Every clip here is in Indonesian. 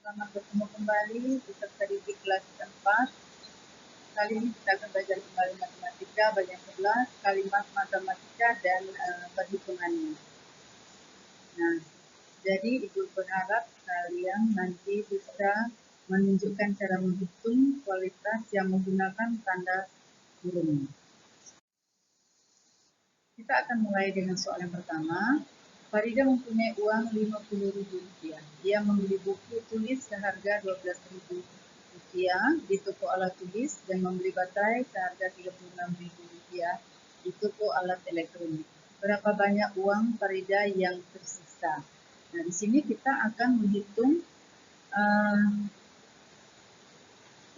Selamat bertemu kembali beserta di kelas 4. Kali ini kita akan belajar kembali matematika bagian 11, kalimat matematika dan perhitungannya. Nah, jadi Ibu berharap kalian nanti bisa menunjukkan cara menghitung kualitas yang menggunakan tanda kurung. Kita akan mulai dengan soal yang pertama. Farida mempunyai uang Rp50.000. Dia membeli buku tulis seharga Rp12.000 di toko alat tulis dan membeli baterai seharga Rp36.000 di toko alat elektronik. Berapa banyak uang Farida yang tersisa? Nah, di sini kita akan menghitung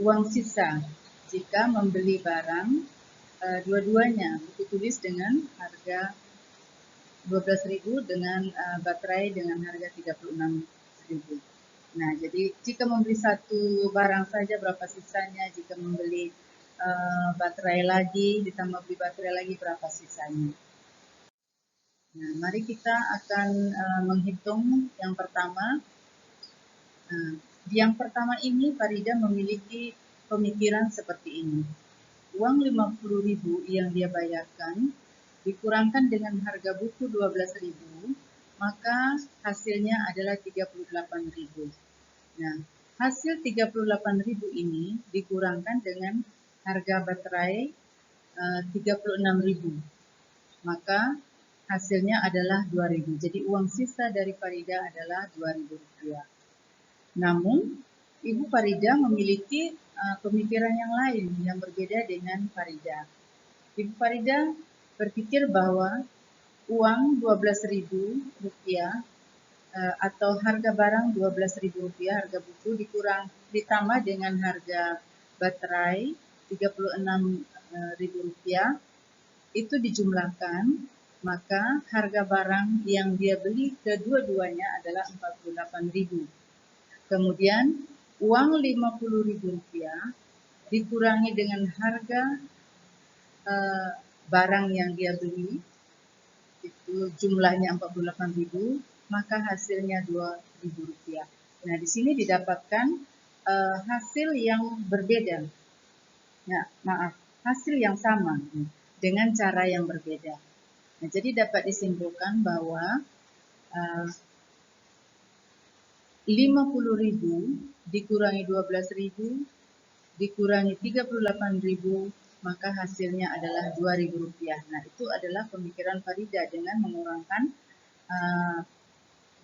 uang sisa jika membeli barang dua-duanya, buku tulis dengan harga Rp12.000 dengan baterai dengan harga Rp36.000. Nah, jadi jika membeli satu barang saja berapa sisanya? Jika membeli baterai lagi, ditambah beli baterai lagi berapa sisanya? Nah, mari kita akan menghitung yang pertama. Di yang pertama ini Farida memiliki pemikiran seperti ini. Uang Rp50.000 yang dia bayarkan dikurangkan dengan harga buku Rp12.000, maka hasilnya adalah Rp38.000. Nah, hasil Rp38.000 ini dikurangkan dengan harga baterai Rp36.000, maka hasilnya adalah Rp2.000. Jadi uang sisa dari Farida adalah Rp2.000. Namun, Ibu Farida memiliki pemikiran yang lain yang berbeda dengan Farida. Ibu Farida berpikir bahwa uang Rp12.000 atau harga barang Rp12.000, harga buku ditambah dengan harga baterai Rp36.000, itu dijumlahkan, maka harga barang yang dia beli kedua-duanya adalah Rp48.000. Kemudian uang Rp50.000 dikurangi dengan harga barang yang dia beli, itu jumlahnya Rp48.000, maka hasilnya Rp2.000. Nah, di sini didapatkan hasil yang berbeda. Nah, maaf, hasil yang sama dengan cara yang berbeda. Nah, jadi dapat disimpulkan bahwa Rp50.000 dikurangi Rp12.000 dikurangi Rp38.000, maka hasilnya adalah Rp2.000. Nah, itu adalah pemikiran Farida dengan mengurangkan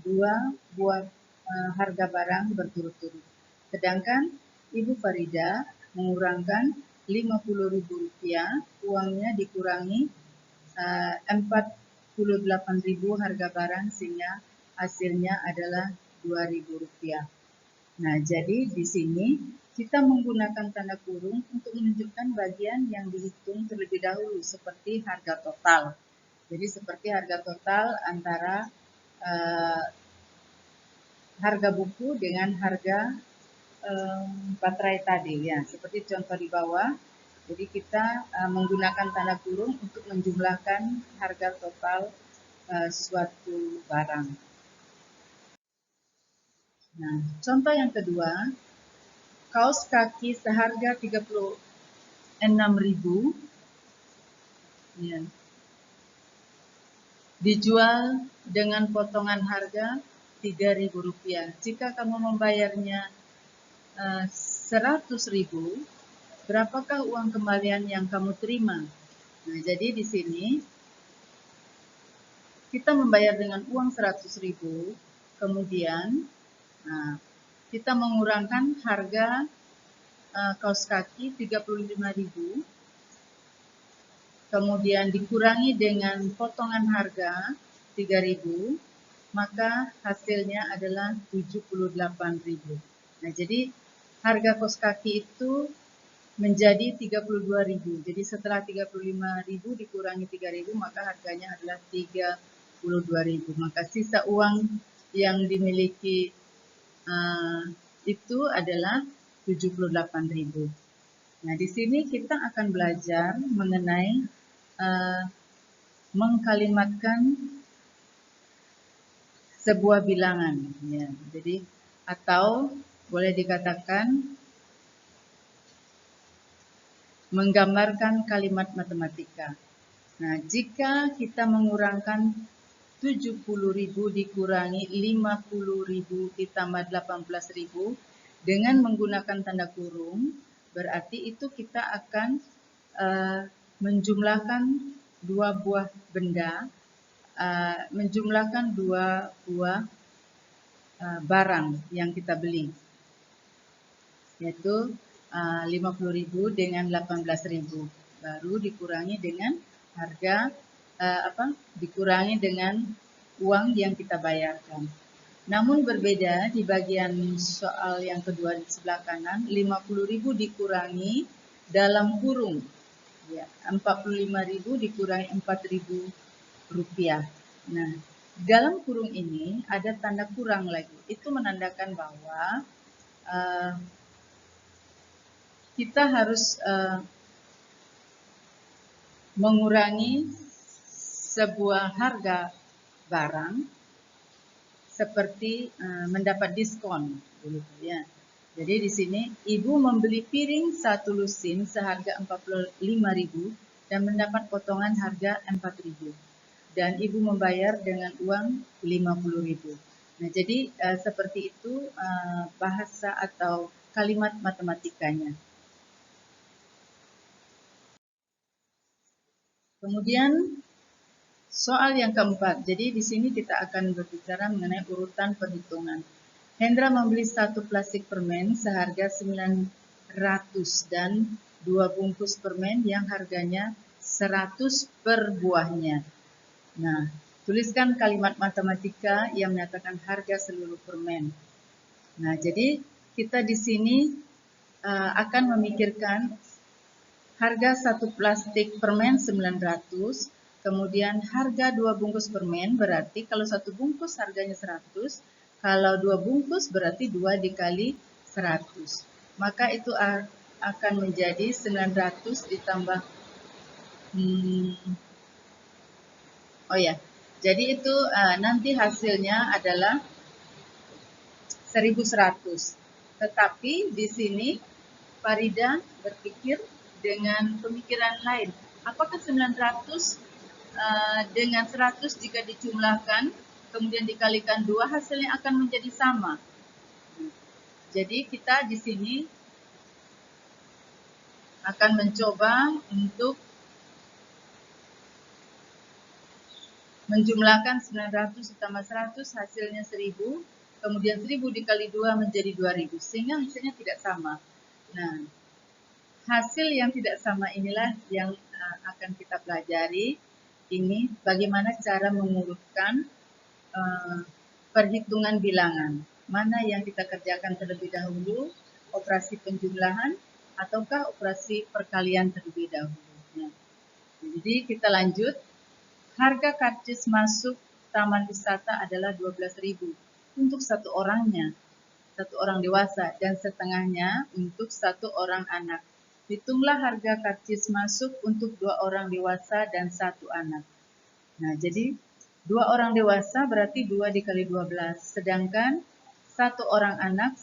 dua buah harga barang berturut-turut. Sedangkan Ibu Farida mengurangkan Rp50.000, uangnya dikurangi Rp48.000 harga barang sehingga hasilnya adalah Rp2.000. Nah, jadi di sini kita menggunakan tanda kurung untuk menunjukkan bagian yang dihitung terlebih dahulu seperti harga total. Jadi seperti harga total antara harga buku dengan harga baterai tadi ya, seperti contoh di bawah. Jadi kita menggunakan tanda kurung untuk menjumlahkan harga total suatu barang. Nah, contoh yang kedua, kaos kaki seharga Rp36.000 ya, dijual dengan potongan harga Rp3.000. Jika kamu membayarnya Rp100.000, berapakah uang kembalian yang kamu terima? Nah, jadi di sini kita membayar dengan uang Rp100.000, kemudian kita mengurangkan harga kaos kaki Rp35.000, kemudian dikurangi dengan potongan harga Rp3.000, maka hasilnya adalah Rp78.000. Nah, jadi harga kaos kaki itu menjadi Rp32.000. Jadi setelah Rp35.000 dikurangi Rp3.000, maka harganya adalah Rp32.000. Maka sisa uang yang dimiliki itu adalah Rp78.000. Nah, di sini kita akan belajar mengenai mengkalimatkan sebuah bilangan, ya. Jadi atau boleh dikatakan menggambarkan kalimat matematika. Nah, jika kita mengurangkan 70.000 dikurangi 50.000 ditambah 18.000 dengan menggunakan tanda kurung, berarti itu kita akan menjumlahkan dua buah benda, menjumlahkan dua buah barang yang kita beli, yaitu 50.000 dengan 18.000, baru dikurangi dengan harga dikurangi dengan uang yang kita bayarkan. Namun berbeda di bagian soal yang kedua di sebelah kanan, 50.000 dikurangi dalam kurung, ya, 45.000 dikurangi 4.000 rupiah. Nah, di dalam kurung ini ada tanda kurang lagi. Itu menandakan bahwa kita harus mengurangi sebuah harga barang seperti mendapat diskon, ya. Jadi di sini ibu membeli piring 1 lusin seharga 45.000 dan mendapat potongan harga 4.000. Dan ibu membayar dengan uang 50.000. Nah, jadi seperti itu bahasa atau kalimat matematikanya. Kemudian soal yang keempat. Jadi di sini kita akan berbicara mengenai urutan perhitungan. Hendra membeli 1 plastik permen seharga 900 dan 2 bungkus permen yang harganya 100 per buahnya. Nah, tuliskan kalimat matematika yang menyatakan harga seluruh permen. Nah, jadi kita di sini akan memikirkan harga 1 plastik permen 900, kemudian harga 2 bungkus permen berarti kalau 1 bungkus harganya 100, kalau 2 bungkus berarti 2 dikali 100. Maka itu akan menjadi 900 ditambah jadi itu nanti hasilnya adalah 1.100. Tetapi di sini Farida berpikir dengan pemikiran lain. Apakah 900 dengan 100 jika dijumlahkan kemudian dikalikan 2 hasilnya akan menjadi sama? Jadi kita di sini akan mencoba untuk menjumlahkan 900 ditambah 100 hasilnya 1.000, kemudian 1.000 dikali 2 menjadi 2.000, sehingga hasilnya tidak sama. Nah, hasil yang tidak sama inilah yang akan kita pelajari. Ini bagaimana cara mengurutkan perhitungan bilangan. Mana yang kita kerjakan terlebih dahulu, operasi penjumlahan, ataukah operasi perkalian terlebih dahulu. Nah, jadi kita lanjut. Harga karcis masuk taman wisata adalah 12.000 untuk 1 orangnya, 1 orang dewasa, dan setengahnya untuk 1 orang anak. Hitunglah harga karcis masuk untuk 2 orang dewasa dan 1 anak. Nah, jadi 2 orang dewasa berarti 2 dikali 12, sedangkan 1 orang anak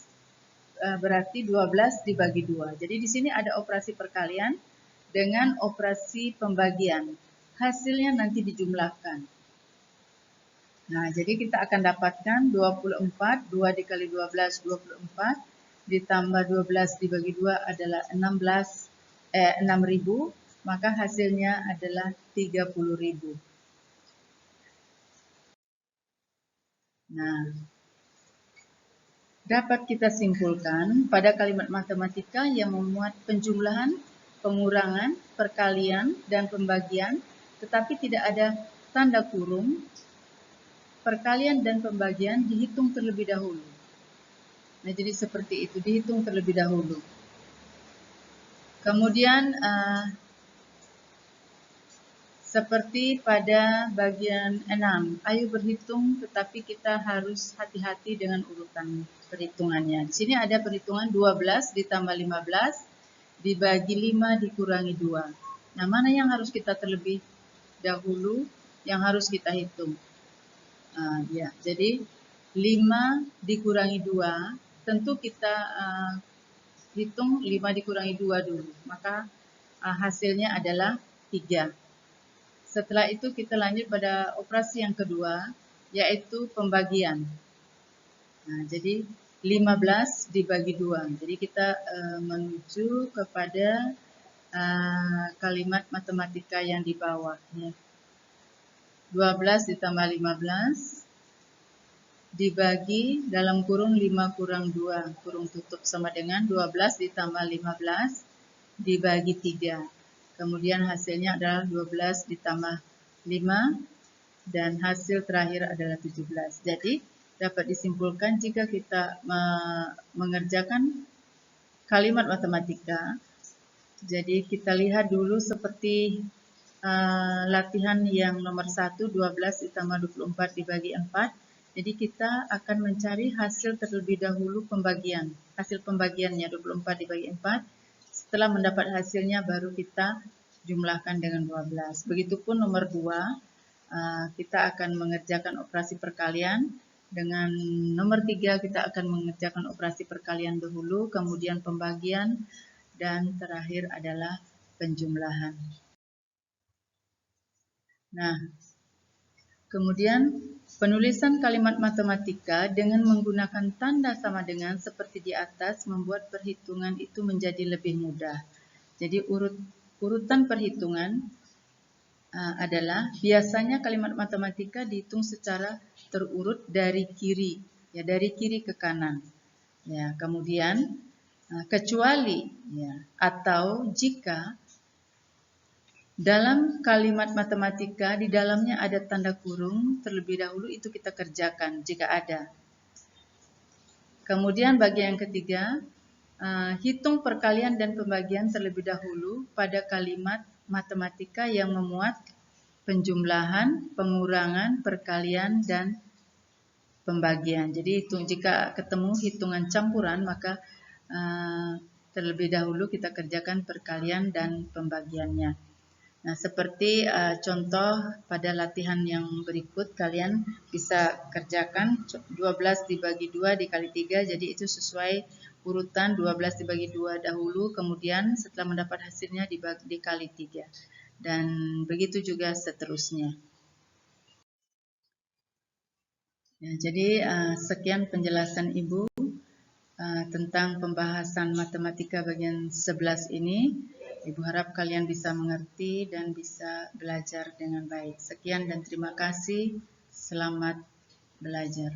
berarti 12 dibagi 2. Jadi di sini ada operasi perkalian dengan operasi pembagian. Hasilnya nanti dijumlahkan. Nah, jadi kita akan dapatkan 24, 2 dikali 12, 24, ditambah 12 dibagi 2 adalah 6.000, maka hasilnya adalah 30.000. Nah, dapat kita simpulkan pada kalimat matematika yang memuat penjumlahan, pengurangan, perkalian, dan pembagian, tetapi tidak ada tanda kurung, perkalian dan pembagian dihitung terlebih dahulu. Nah, jadi seperti itu, dihitung terlebih dahulu. Kemudian, seperti pada bagian 6, ayo berhitung, tetapi kita harus hati-hati dengan urutan perhitungannya. Di sini ada perhitungan 12 ditambah 15, dibagi 5 dikurangi 2. Nah, mana yang harus kita terlebih dahulu yang harus kita hitung? Ya, jadi 5 dikurangi 2 tentu kita hitung 5 dikurangi 2 dulu. Maka hasilnya adalah 3. Setelah itu kita lanjut pada operasi yang kedua, yaitu pembagian. Nah, jadi 15 dibagi 2. Jadi kita menuju kepada kalimat matematika yang di bawah. 12 ditambah 15 dibagi dalam kurung 5 kurang 2, kurung tutup sama dengan 12 ditambah 15 dibagi 3. Kemudian hasilnya adalah 12 ditambah 5 dan hasil terakhir adalah 17. Jadi dapat disimpulkan jika kita mengerjakan kalimat matematika, jadi kita lihat dulu seperti latihan yang nomor 1, 12 ditambah 24 dibagi 4. Jadi kita akan mencari hasil terlebih dahulu pembagian. Hasil pembagiannya 24 dibagi 4. Setelah mendapat hasilnya baru kita jumlahkan dengan 12. Begitupun nomor 2, kita akan mengerjakan operasi perkalian. Dengan nomor 3 kita akan mengerjakan operasi perkalian dahulu, kemudian pembagian, dan terakhir adalah penjumlahan. Nah, kemudian penulisan kalimat matematika dengan menggunakan tanda sama dengan seperti di atas membuat perhitungan itu menjadi lebih mudah. Jadi urutan perhitungan adalah biasanya kalimat matematika dihitung secara terurut dari kiri, ya dari kiri ke kanan. Ya, kemudian kecuali ya atau jika dalam kalimat matematika di dalamnya ada tanda kurung, terlebih dahulu itu kita kerjakan jika ada. Kemudian bagian yang ketiga, hitung perkalian dan pembagian terlebih dahulu pada kalimat matematika yang memuat penjumlahan, pengurangan, perkalian, dan pembagian. Jadi jika ketemu hitungan campuran, maka terlebih dahulu kita kerjakan perkalian dan pembagiannya. Nah, seperti contoh pada latihan yang berikut, kalian bisa kerjakan 12 dibagi 2 dikali 3, jadi itu sesuai urutan 12 dibagi 2 dahulu, kemudian setelah mendapat hasilnya dikali 3. Dan begitu juga seterusnya. Ya, jadi sekian penjelasan Ibu tentang pembahasan matematika bagian 11 ini. Ibu harap kalian bisa mengerti dan bisa belajar dengan baik. Sekian dan terima kasih. Selamat belajar.